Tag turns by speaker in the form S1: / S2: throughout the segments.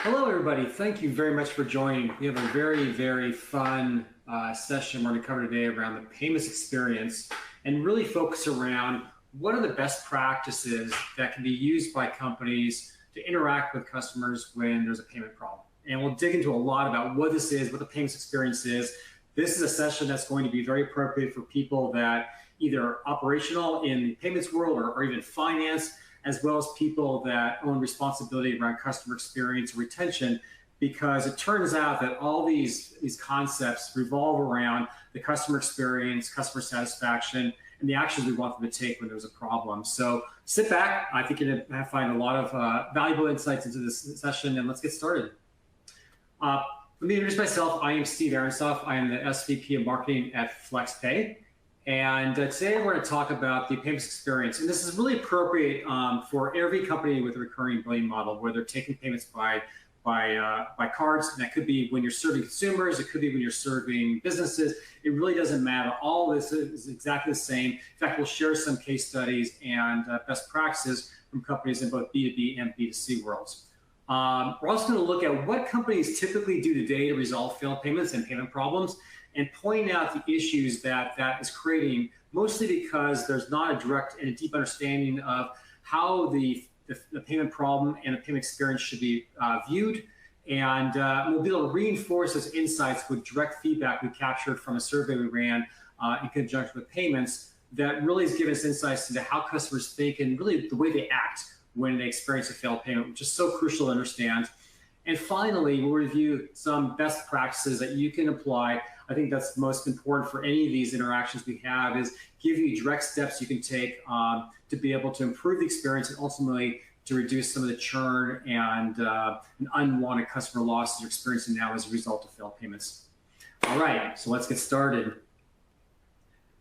S1: Hello, everybody. Thank you very much for joining. We have a very fun session we're going to cover today around the payments experience and really focus around what are the best practices that can be used by companies to interact with customers when there's a payment problem. And we'll dig into a lot about what this is, what the payments experience is. This is a session that's going to be very appropriate for people that either are operational in the payments world or even finance, as well as people that own responsibility around customer experience or retention, because it turns out that all these concepts revolve around the customer experience, customer satisfaction, and the actions we want them to take when there's a problem. So sit back. I think you're going to find a lot of valuable insights into this session, and let's get started. Let me introduce myself. I am Steve Aronsoff. I am the SVP of Marketing at FlexPay. And today we're going to talk about the payments experience. And this is really appropriate for every company with a recurring billing model, where they're taking payments by cards. And that could be when you're serving consumers. It could be when you're serving businesses. It really doesn't matter. All this is exactly the same. In fact, we'll share some case studies and best practices from companies in both B2B and B2C worlds. We're also going to look at what companies typically do today to resolve failed payments and payment problems, and point out the issues that is creating, mostly because there's not a direct and a deep understanding of how the payment problem and the payment experience should be viewed. And we'll be able to reinforce those insights with direct feedback we captured from a survey we ran in conjunction with payments that really has given us insights into how customers think and really the way they act when they experience a failed payment, which is so crucial to understand. And finally, we'll review some best practices that you can apply. I think that's most important for any of these interactions we have, is give you direct steps you can take to be able to improve the experience and ultimately to reduce some of the churn and unwanted customer losses you're experiencing now as a result of failed payments. All right, so let's get started.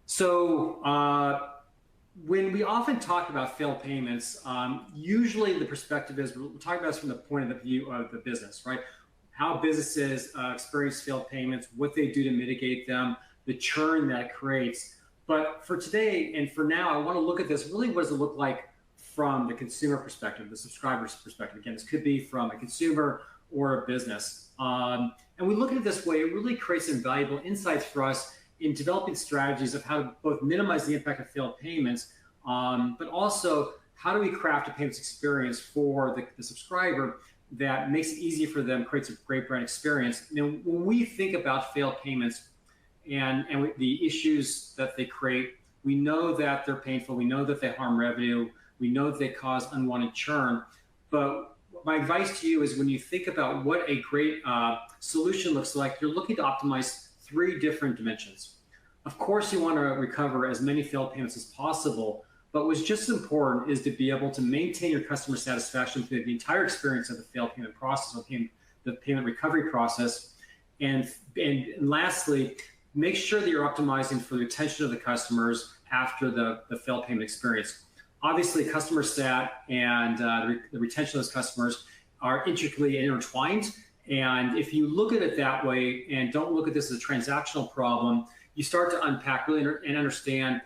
S1: So when we often talk about failed payments, usually the perspective is we're talking about this from the point of view of the business, right? How businesses experience failed payments, what they do to mitigate them, the churn that it creates. But for today and for now, I want to look at this, really what does it look like from the consumer perspective, the subscriber's perspective. Again, this could be from a consumer or a business. And we look at it this way, it really creates some valuable insights for us in developing strategies of how to both minimize the impact of failed payments, but also how do we craft a payments experience for the subscriber that makes it easy for them, creates a great brand experience. Now, when we think about failed payments and the issues that they create, we know that they're painful, we know that they harm revenue, we know that they cause unwanted churn. But my advice to you is when you think about what a great solution looks like, you're looking to optimize three different dimensions. Of course, you want to recover as many failed payments as possible, but what's just as important is to be able to maintain your customer satisfaction through the entire experience of the failed payment process, or the payment recovery process. And lastly, make sure that you're optimizing for the retention of the customers after the failed payment experience. Obviously, customer sat and the retention of those customers are intricately intertwined. And if you look at it that way and don't look at this as a transactional problem, you start to unpack really and understand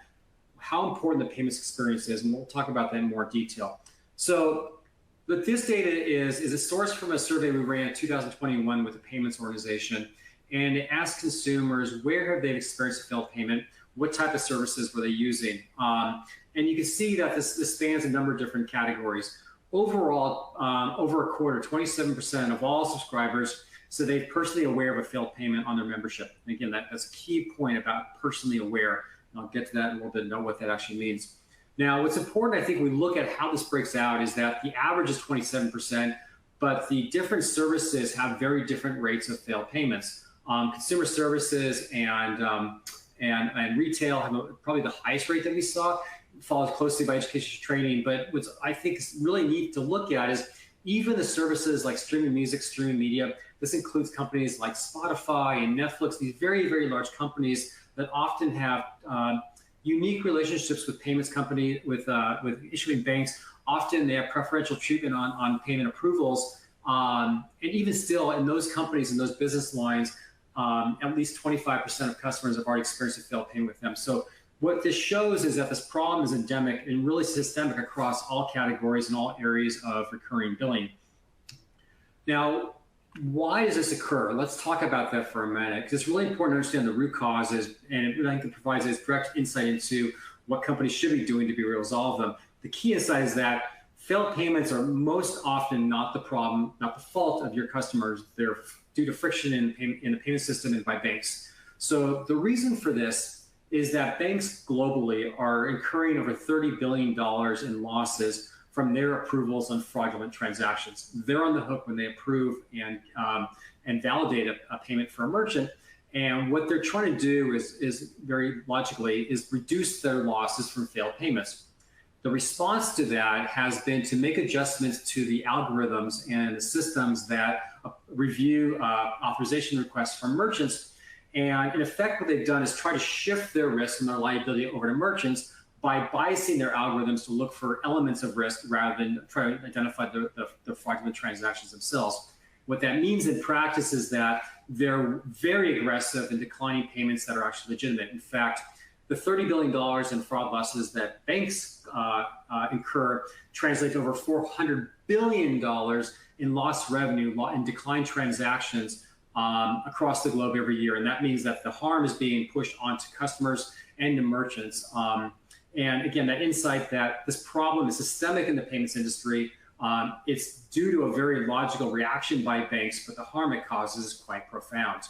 S1: how important the payments experience is, and we'll talk about that in more detail. So what this data is a source from a survey we ran in 2021 with a payments organization, and it asked consumers where have they experienced a failed payment, what type of services were they using, and you can see that this spans a number of different categories. Overall, over a quarter, 27% of all subscribers said they're personally aware of a failed payment on their membership. And again, that's a key point about personally aware. And I'll get to that in a little bit and know what that actually means. Now, what's important, I think, we look at how this breaks out is that the average is 27%, but the different services have very different rates of failed payments. Consumer services and retail have probably the highest rate that we saw, followed closely by education training. But what I think is really neat to look at is even the services like streaming music, streaming media. This includes companies like Spotify and Netflix, these very large companies that often have unique relationships with payments company, with issuing banks. Often they have preferential treatment on payment approvals. And even still, in those companies, in those business lines, at least 25% of customers have already experienced a failed payment with them. So what this shows is that this problem is endemic and really systemic across all categories and all areas of recurring billing. Now, why does this occur? Let's talk about that for a minute, because it's really important to understand the root causes, and I think it provides us direct insight into what companies should be doing to be able to resolve them. The key insight is that failed payments are most often not the problem, not the fault of your customers. They're due to friction in the payment system and by banks. So the reason for this is that banks globally are incurring over $30 billion in losses from their approvals on fraudulent transactions. They're on the hook when they approve and validate a payment for a merchant. And what they're trying to do is very logically is reduce their losses from failed payments. The response to that has been to make adjustments to the algorithms and the systems that review authorization requests from merchants. And in effect, what they've done is try to shift their risk and their liability over to merchants by biasing their algorithms to look for elements of risk rather than try to identify the fraudulent transactions themselves. What that means in practice is that they're very aggressive in declining payments that are actually legitimate. In fact, the $30 billion in fraud losses that banks incur translate to over $400 billion in lost revenue in declined transactions across the globe every year. And that means that the harm is being pushed onto customers and to merchants. And again, that insight that this problem is systemic in the payments industry, it's due to a very logical reaction by banks, but the harm it causes is quite profound.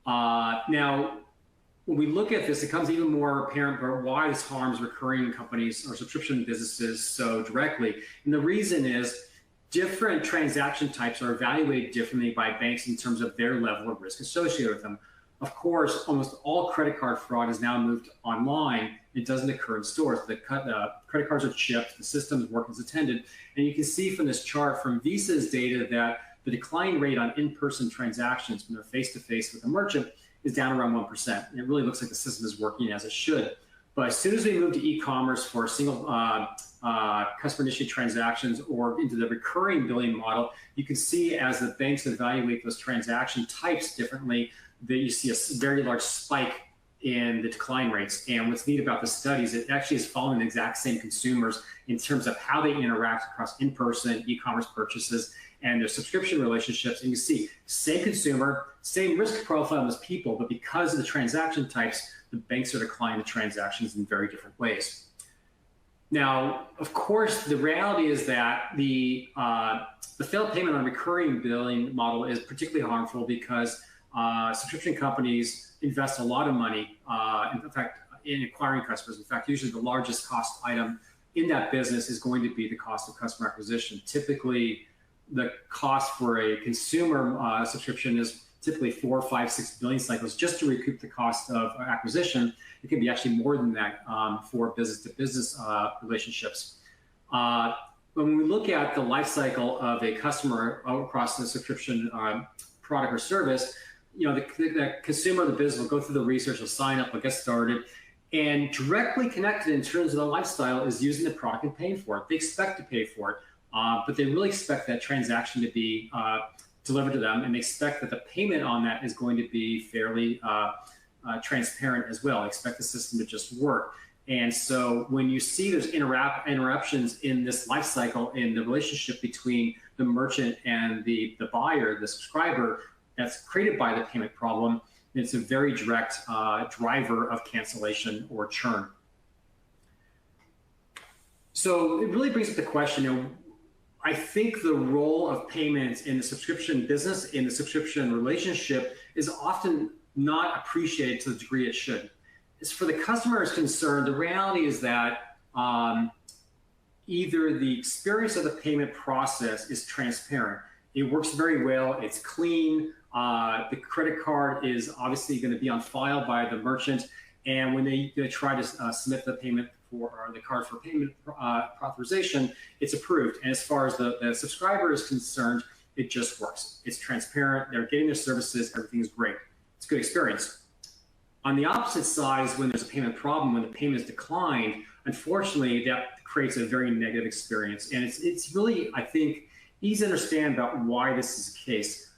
S1: Now, when we look at this, it becomes even more apparent about why this harms recurring companies or subscription businesses so directly. And the reason is different transaction types are evaluated differently by banks in terms of their level of risk associated with them. Of course, almost all credit card fraud is now moved online. It doesn't occur in stores. The credit cards are chipped, the systems work as intended. And you can see from this chart from Visa's data that the decline rate on in-person transactions when they're face-to-face with a merchant is down around 1%. And it really looks like the system is working as it should. But as soon as we move to e-commerce for single customer-initiated transactions or into the recurring billing model, you can see as the banks evaluate those transaction types differently, that you see a very large spike in the decline rates. And what's neat about the studies, it actually is following the exact same consumers in terms of how they interact across in-person e-commerce purchases and their subscription relationships. And you see same consumer, same risk profile as people, but because of the transaction types, the banks are declining the transactions in very different ways. Now, of course, the reality is that the failed payment on recurring billing model is particularly harmful because subscription companies invest a lot of money, in fact, in acquiring customers. In fact, usually the largest cost item in that business is going to be the cost of customer acquisition. Typically, the cost for a consumer subscription is typically 4, 5, 6 billion cycles just to recoup the cost of acquisition. It can be actually more than that for business-to-business relationships. When we look at the life cycle of a customer across the subscription product or service, you know, the consumer of the business will go through the research, will sign up, will get started, and directly connected in terms of the lifestyle is using the product and paying for it. They expect to pay for it, but they really expect that transaction to be delivered to them, and they expect that the payment on that is going to be fairly transparent as well. They expect the system to just work. And so when you see there's interruptions in this life cycle, in the relationship between the merchant and the buyer, the subscriber, that's created by the payment problem, it's a very direct driver of cancellation or churn. So it really brings up the question, you know, I think the role of payments in the subscription business, in the subscription relationship, is often not appreciated to the degree it should. As for the customer is concerned, the reality is that either the experience of the payment process is transparent. It works very well, it's clean, the credit card is obviously going to be on file by the merchant, and when they try to submit the payment or the card for payment authorization, it's approved. And as far as the subscriber is concerned, it just works. It's transparent, they're getting their services, everything's great. It's a good experience. On the opposite side, when there's a payment problem, when the payment is declined, unfortunately, that creates a very negative experience. And it's really, I think, easy to understand about why this is the case.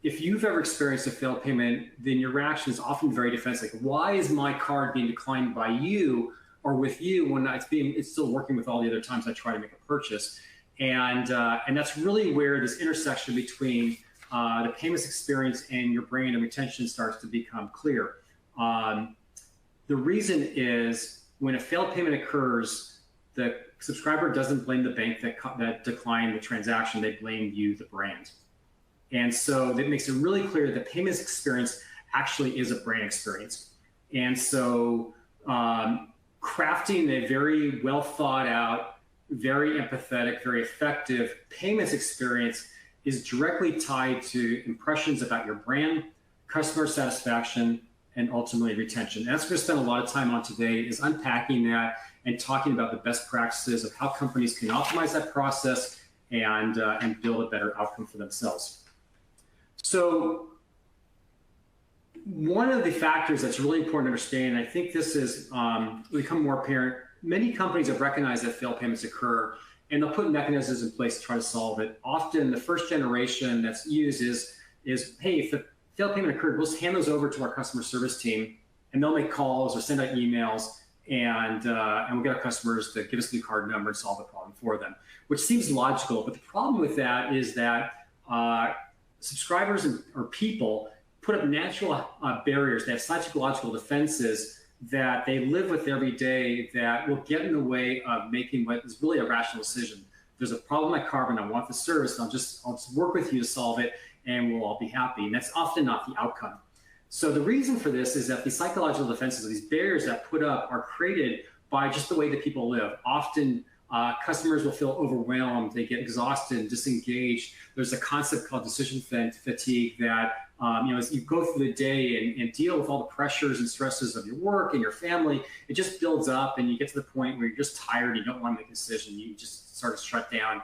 S1: If you've ever experienced a failed payment, then your reaction is often very defensive. Like, why is my card being declined by you or with you when it's still working with all the other times I try to make a purchase? And that's really where this intersection between the payments experience and your brand and retention starts to become clear. The reason is when a failed payment occurs, the subscriber doesn't blame the bank that declined the transaction, they blame you, the brand. And so that makes it really clear that the payments experience actually is a brand experience. And so crafting a very well thought out, very empathetic, very effective payments experience is directly tied to impressions about your brand, customer satisfaction, and ultimately retention. And that's what we're going to spend a lot of time on today, is unpacking that and talking about the best practices of how companies can optimize that process and build a better outcome for themselves. So one of the factors that's really important to understand, and I think this is become more apparent, many companies have recognized that failed payments occur, and they'll put mechanisms in place to try to solve it. Often the first generation that's used is hey, if the failed payment occurred, we'll just hand those over to our customer service team, and they'll make calls or send out emails, and we'll get our customers to give us the card number and solve the problem for them, which seems logical. But the problem with that is that subscribers or people put up natural barriers. They have psychological defenses that they live with every day that will get in the way of making what is really a rational decision. There's a problem at Carbon, I want the service, I'll just work with you to solve it, and we'll all be happy. And that's often not the outcome. So the reason for this is that the psychological defenses, these barriers that put up, are created by just the way that people live. Often customers will feel overwhelmed, they get exhausted and disengaged. There's a concept called decision fatigue that as you go through the day and deal with all the pressures and stresses of your work and your family, it just builds up, and you get to the point where you're just tired, you don't want to make a decision, you just sort of shut down.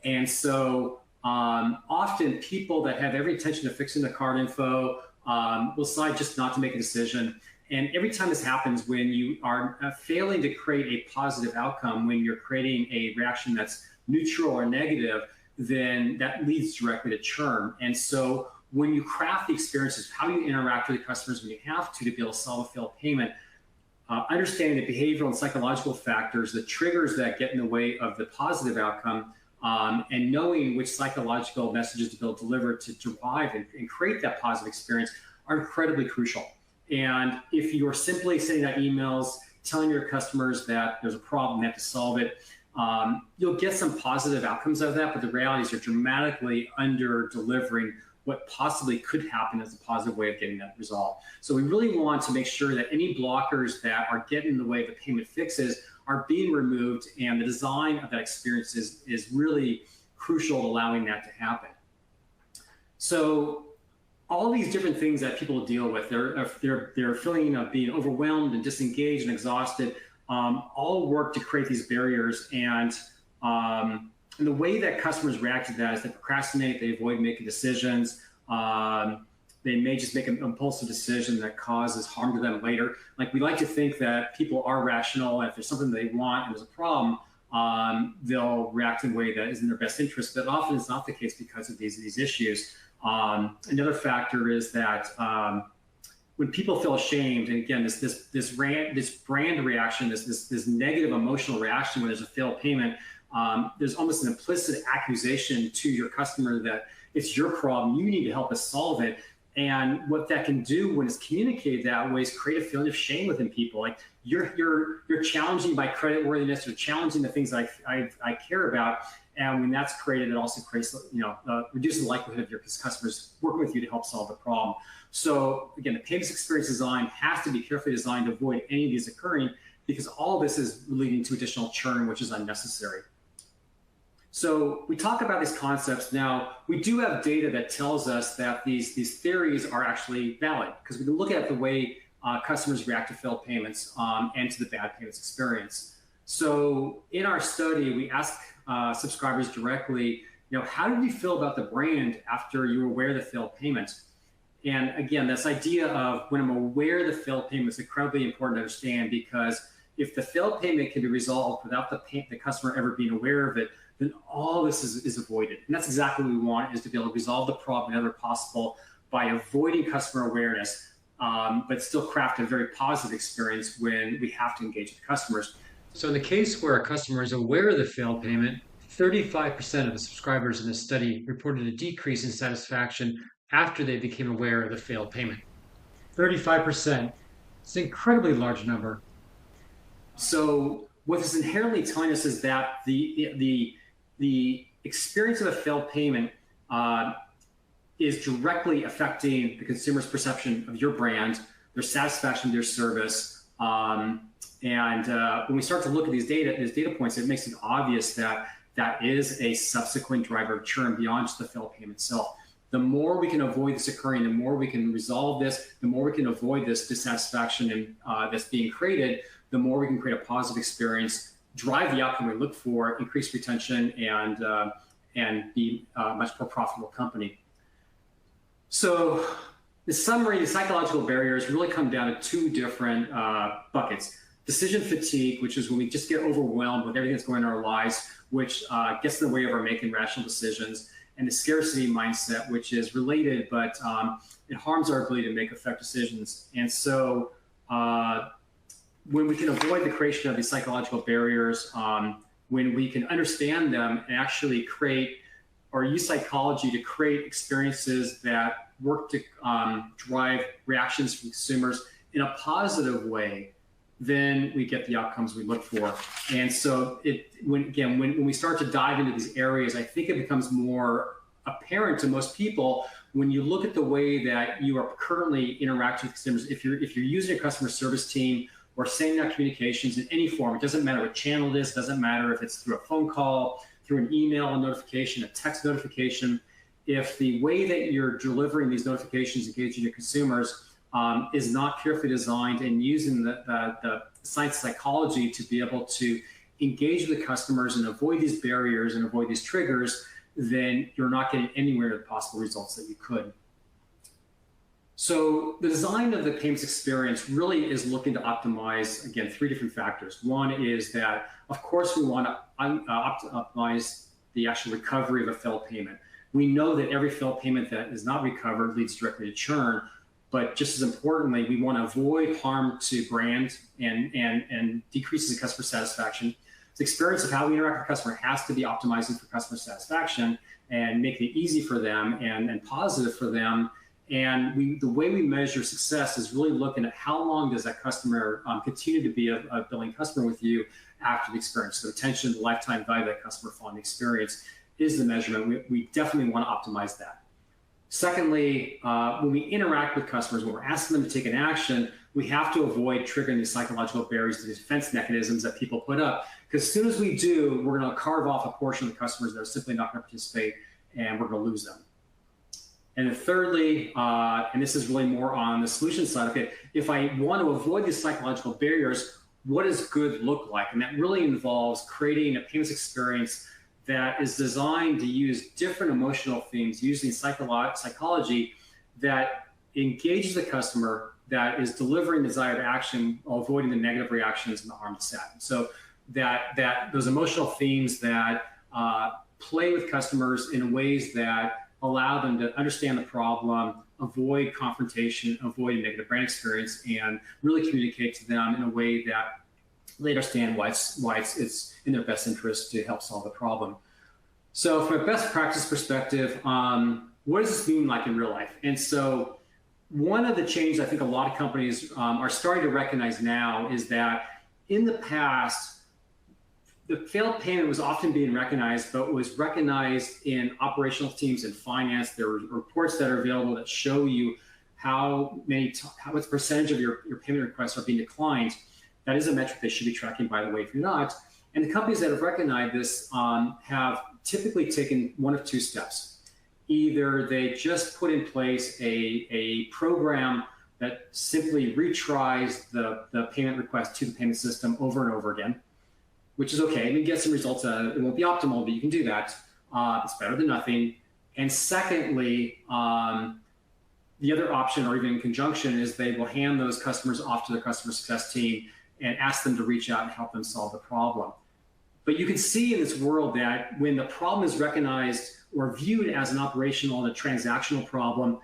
S1: And so often people that have every intention of fixing the card info will decide just not to make a decision. And every time this happens, when you are failing to create a positive outcome, when you're creating a reaction that's neutral or negative, then that leads directly to churn. And so when you craft the experiences, how you interact with the customers when you have to be able to solve a failed payment, understanding the behavioral and psychological factors, the triggers that get in the way of the positive outcome, and knowing which psychological messages to be able to deliver to drive and create that positive experience are incredibly crucial. And if you're simply sending out emails telling your customers that there's a problem, they have to solve it, you'll get some positive outcomes of that, but the reality is you're dramatically under delivering what possibly could happen as a positive way of getting that resolved. So we really want to make sure that any blockers that are getting in the way of the payment fixes are being removed, and the design of that experience is really crucial to allowing that to happen. So all these different things that people deal with, they're feeling of being overwhelmed and disengaged and exhausted, all work to create these barriers. And the way that customers react to that is they procrastinate, they avoid making decisions. They may just make an impulsive decision that causes harm to them later. Like, we like to think that people are rational, and if there's something they want and there's a problem, they'll react in a way that is in their best interest. But often it's not the case because of these issues. Another factor is that when people feel ashamed, and again, this brand reaction, this negative emotional reaction when there's a failed payment, there's almost an implicit accusation to your customer that it's your problem, you need to help us solve it. And what that can do when it's communicated that way is create a feeling of shame within people. Like, you're challenging my creditworthiness, you're challenging the things I care about. And when that's created, it also creates, reduces the likelihood of your customers working with you to help solve the problem. So again, the payments experience design has to be carefully designed to avoid any of these occurring, because all this is leading to additional churn, which is unnecessary. So we talk about these concepts. Now, we do have data that tells us that these theories are actually valid, because we can look at the way customers react to failed payments and to the bad payments experience. So in our study, we asked subscribers directly, how did you feel about the brand after you were aware of the failed payment? And again, this idea of when I'm aware of the failed payment is incredibly important to understand, because if the failed payment can be resolved without the customer ever being aware of it, then all this is avoided. And that's exactly what we want, is to be able to resolve the problem whenever possible by avoiding customer awareness, but still craft a very positive experience when we have to engage with customers. So in the case where a customer is aware of the failed payment, 35% of the subscribers in this study reported a decrease in satisfaction after they became aware of the failed payment. 35%. It's an incredibly large number. So what this inherently telling us is that the experience of a failed payment is directly affecting the consumer's perception of your brand, their satisfaction with your service. When we start to look at these data points, it makes it obvious that that is a subsequent driver of churn beyond just the failed payment itself. The more we can avoid this occurring, the more we can resolve this, the more we can avoid this dissatisfaction that's being created, the more we can create a positive experience, drive the outcome we look for, increase retention, and be a much more profitable company. So in summary, the psychological barriers really come down to two different buckets. Decision fatigue, which is when we just get overwhelmed with everything that's going on in our lives, which gets in the way of our making rational decisions, and the scarcity mindset, which is related, but it harms our ability to make effective decisions. And so when we can avoid the creation of these psychological barriers, when we can understand them and actually create or use psychology to create experiences that work to drive reactions from consumers in a positive way, then we get the outcomes we look for. And so when we start to dive into these areas, I think it becomes more apparent to most people when you look at the way that you are currently interacting with consumers. If you're using a customer service team or sending out communications in any form, it doesn't matter what channel it is, doesn't matter if it's through a phone call, through an email, a notification, a text notification. If the way that you're delivering these notifications, engaging your consumers, is not carefully designed and using the science psychology to be able to engage with the customers and avoid these barriers and avoid these triggers, then you're not getting anywhere near the possible results that you could. So the design of the payments experience really is looking to optimize, again, three different factors. One is that, of course, we want to optimize the actual recovery of a failed payment. We know that every failed payment that is not recovered leads directly to churn, but just as importantly, we want to avoid harm to brand and decreases in customer satisfaction. The experience of how we interact with the customer has to be optimizing for customer satisfaction and making it easy for them and positive for them. And the way we measure success is really looking at how long does that customer continue to be a billing customer with you after the experience. So retention, the lifetime value of that customer following the experience is the measurement. We definitely want to optimize that. Secondly, when we interact with customers, when we're asking them to take an action, we have to avoid triggering these psychological barriers to the defense mechanisms that people put up. Because as soon as we do, we're going to carve off a portion of the customers that are simply not going to participate, and we're going to lose them. And then thirdly, and this is really more on the solution side, okay, if I want to avoid these psychological barriers, what does good look like? And that really involves creating a payments experience that is designed to use different emotional themes using psychology that engages the customer, that is delivering desired action while avoiding the negative reactions and the harm that's happened. So that those emotional themes that play with customers in ways that allow them to understand the problem, avoid confrontation, avoid a negative brand experience, and really communicate to them in a way that they understand why it's in their best interest to help solve the problem. So from a best practice perspective, what does this mean like in real life? And so one of the changes I think a lot of companies are starting to recognize now is that in the past, the failed payment was often being recognized, but was recognized in operational teams and finance. There were reports that are available that show you what percentage of your payment requests are being declined. That is a metric they should be tracking, by the way, if you're not. And the companies that have recognized this have typically taken one of two steps. Either they just put in place a program that simply retries the payment request to the payment system over and over again, which is okay. We get some results. It won't be optimal, but you can do that. It's better than nothing. And secondly, the other option, or even in conjunction, is they will hand those customers off to their customer success team and ask them to reach out and help them solve the problem. But you can see in this world that when the problem is recognized or viewed as an operational and a transactional problem,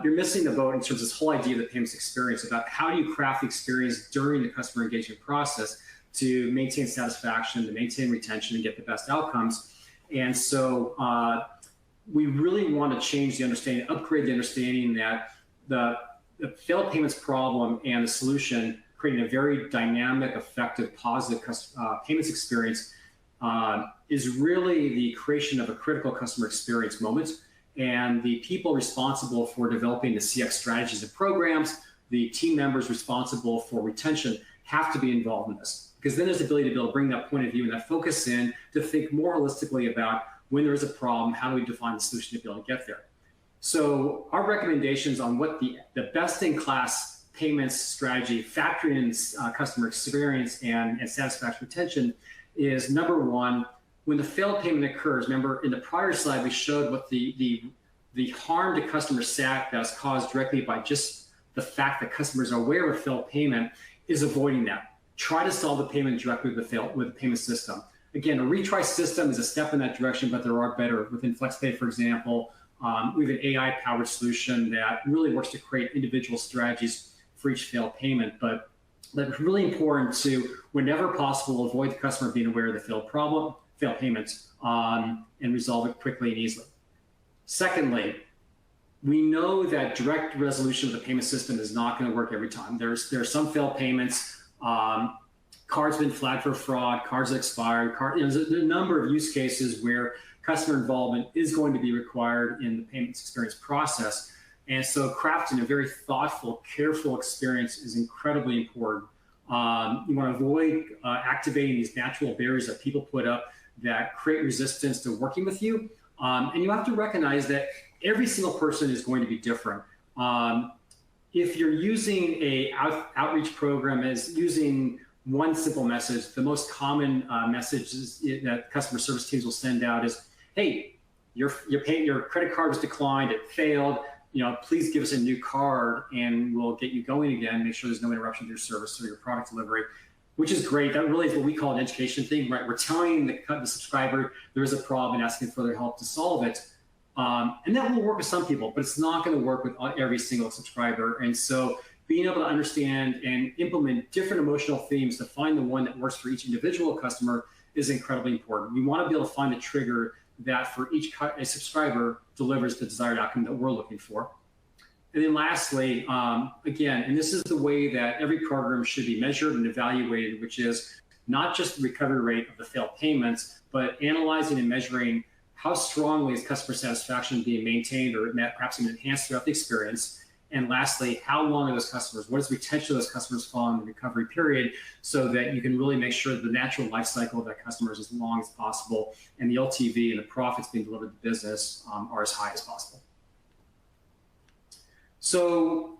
S1: you're missing the boat in terms of this whole idea of the payments experience about how do you craft the experience during the customer engagement process to maintain satisfaction, to maintain retention, and get the best outcomes. And so we really want to change the understanding, upgrade the understanding that the failed payments problem and the solution, creating a very dynamic, effective, positive payments experience, is really the creation of a critical customer experience moment. And the people responsible for developing the CX strategies and programs, the team members responsible for retention, have to be involved in this. Because then there's the ability to be able to bring that point of view and that focus in to think more holistically about when there is a problem, how do we define the solution to be able to get there. So our recommendations on what the best-in-class payments strategy, factoring in customer experience and satisfaction retention, is number one, when the failed payment occurs. Remember, in the prior slide, we showed what the harm to customer sat that is caused directly by just the fact that customers are aware of failed payment is avoiding that. Try to solve the payment directly with the payment system. Again, a retry system is a step in that direction, but there are better. Within FlexPay, for example, we have an AI-powered solution that really works to create individual strategies for each failed payment. But it's really important to, whenever possible, avoid the customer being aware of the failed payments, and resolve it quickly and easily. Secondly, we know that direct resolution of the payment system is not going to work every time. There are some failed payments. Cards been flagged for fraud, cards expired. There's a number of use cases where customer involvement is going to be required in the payments experience process. And so crafting a very thoughtful, careful experience is incredibly important. You want to avoid activating these natural barriers that people put up that create resistance to working with you. And you have to recognize that every single person is going to be different. If you're using a outreach program as using one simple message, the most common messages that customer service teams will send out is, hey, your credit card was declined, it failed, please give us a new card and we'll get you going again, make sure there's no interruption to your service or your product delivery, which is great. That really is what we call an education thing, right? We're telling the subscriber there is a problem and asking for their help to solve it. And that will work with some people, but it's not going to work with every single subscriber. And so being able to understand and implement different emotional themes to find the one that works for each individual customer is incredibly important. We want to be able to find a trigger that for each subscriber delivers the desired outcome that we're looking for. And then lastly, again, and this is the way that every program should be measured and evaluated, which is not just the recovery rate of the failed payments, but analyzing and measuring how strongly is customer satisfaction being maintained or perhaps even enhanced throughout the experience. And lastly, how long are those customers? What is retention of those customers following the recovery period, so that you can really make sure that the natural life cycle of that customer is as long as possible and the LTV and the profits being delivered to the business are as high as possible. So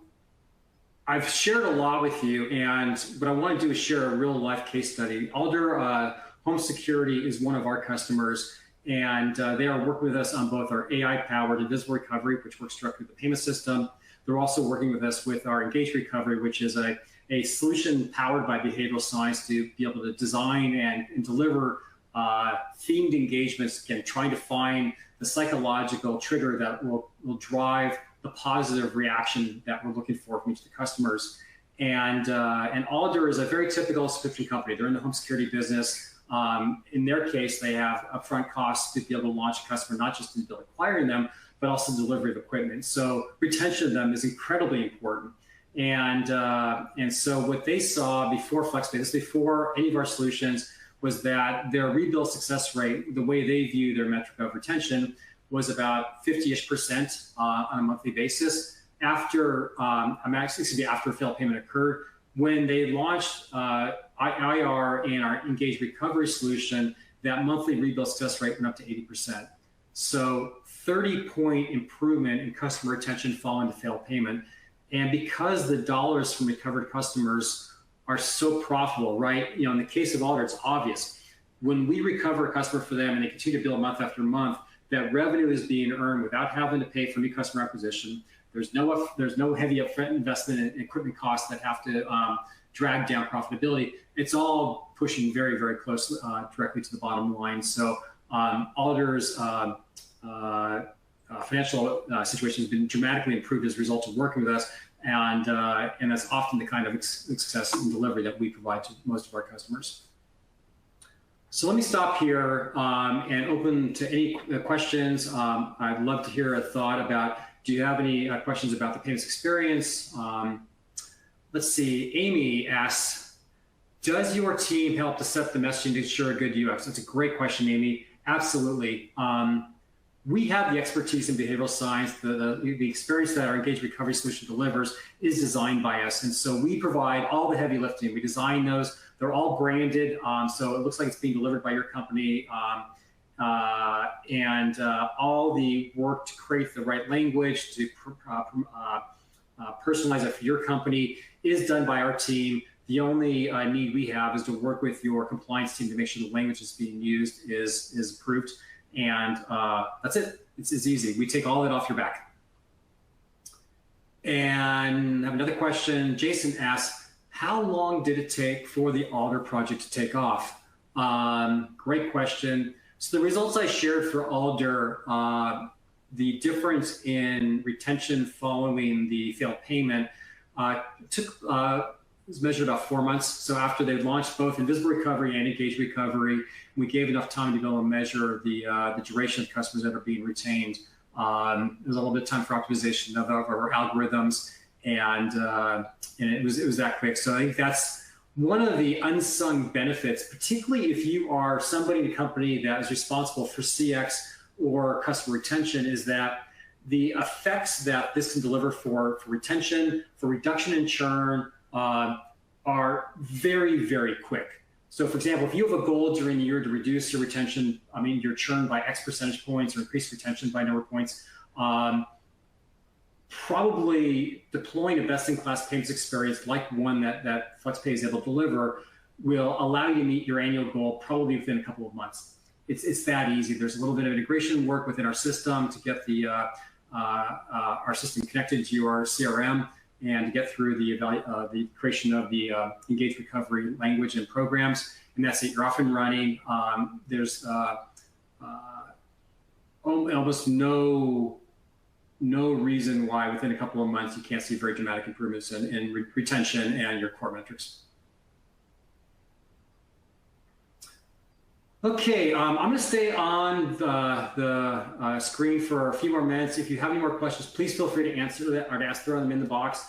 S1: I've shared a lot with you, and what I want to do is share a real life case study. Alder Home Security is one of our customers, and they are working with us on both our AI-powered invisible recovery, which works directly with the payment system. They're also working with us with our Engage Recovery, which is a solution powered by behavioral science to be able to design and deliver themed engagements, again, trying to find the psychological trigger that will drive the positive reaction that we're looking for from each of the customers. And Alder is a very typical subscription company. They're in the home security business. In their case, they have upfront costs to be able to launch a customer, not just in acquiring them, but also delivery of equipment. So retention of them is incredibly important. And so what they saw before FlexPay, this is before any of our solutions, was that their rebuild success rate, the way they view their metric of retention, was about 50-ish% on a monthly basis after after a failed payment occurred. When they launched IR and our Engage Recovery solution, that monthly rebuild success rate went up to 80%. So 30-point improvement in customer retention following the failed payment. And because the dollars from recovered customers are so profitable, right? In the case of Alder, it's obvious. When we recover a customer for them and they continue to build month after month, that revenue is being earned without having to pay for new customer acquisition. There's no heavy upfront investment in equipment costs that have to drag down profitability. It's all pushing very, very close directly to the bottom line. So Alder's financial situation has been dramatically improved as a result of working with us, and that's often the kind of success and delivery that we provide to most of our customers. So let me stop here and open to any questions. I'd love to hear a thought about, do you have any questions about the payments experience? Let's see, Amy asks, does your team help to set the messaging to ensure a good UX? That's a great question, Amy. Absolutely. We have the expertise in behavioral science. The experience that our engagement recovery solution delivers is designed by us. And so we provide all the heavy lifting. We design those. They're all branded. So it looks like it's being delivered by your company. All the work to create the right language, to personalize it for your company is done by our team. The only need we have is to work with your compliance team to make sure the language that's being used is approved. And that's it. It's easy. We take all that off your back. And I have another question. Jason asks, how long did it take for the Alder project to take off? Great question. So the results I shared for Alder, the difference in retention following the failed payment was measured about 4 months. So after they launched both Invisible Recovery and Engaged Recovery, we gave enough time to be able to measure the duration of customers that are being retained. There was a little bit of time for optimization of our algorithms, and it was that quick. So I think that's one of the unsung benefits, particularly if you are somebody in a company that is responsible for CX or customer retention, is that the effects that this can deliver for retention, for reduction in churn, are very, very quick. So for example, if you have a goal during the year to reduce your retention, your churn by X percentage points or increase retention by number of points, probably deploying a best-in-class payments experience like one that FlexPay is able to deliver will allow you to meet your annual goal probably within a couple of months. It's that easy. There's a little bit of integration work within our system to get our system connected to your CRM and to get through the creation of the Engaged Recovery language and programs. And that's it. You're off and running. There's almost no reason why within a couple of months you can't see very dramatic improvements in retention and your core metrics. Okay, I'm going to stay on the screen for a few more minutes. If you have any more questions, please feel free to answer that or to throw them in the box.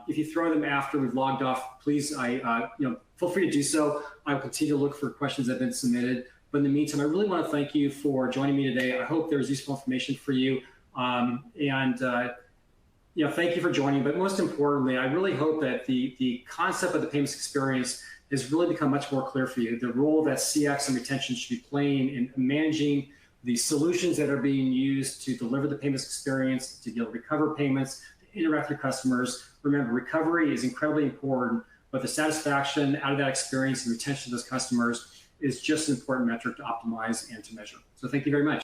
S1: If you throw them after we've logged off, please feel free to do so. I will continue to look for questions that have been submitted. But in the meantime, I really want to thank you for joining me today. I hope there's useful information for you. Thank you for joining. But most importantly, I really hope that the concept of the payments experience has really become much more clear for you. The role that CX and retention should be playing in managing the solutions that are being used to deliver the payments experience, to be able to recover payments, to interact with customers. Remember, recovery is incredibly important, but the satisfaction out of that experience and retention of those customers is just an important metric to optimize and to measure. So thank you very much.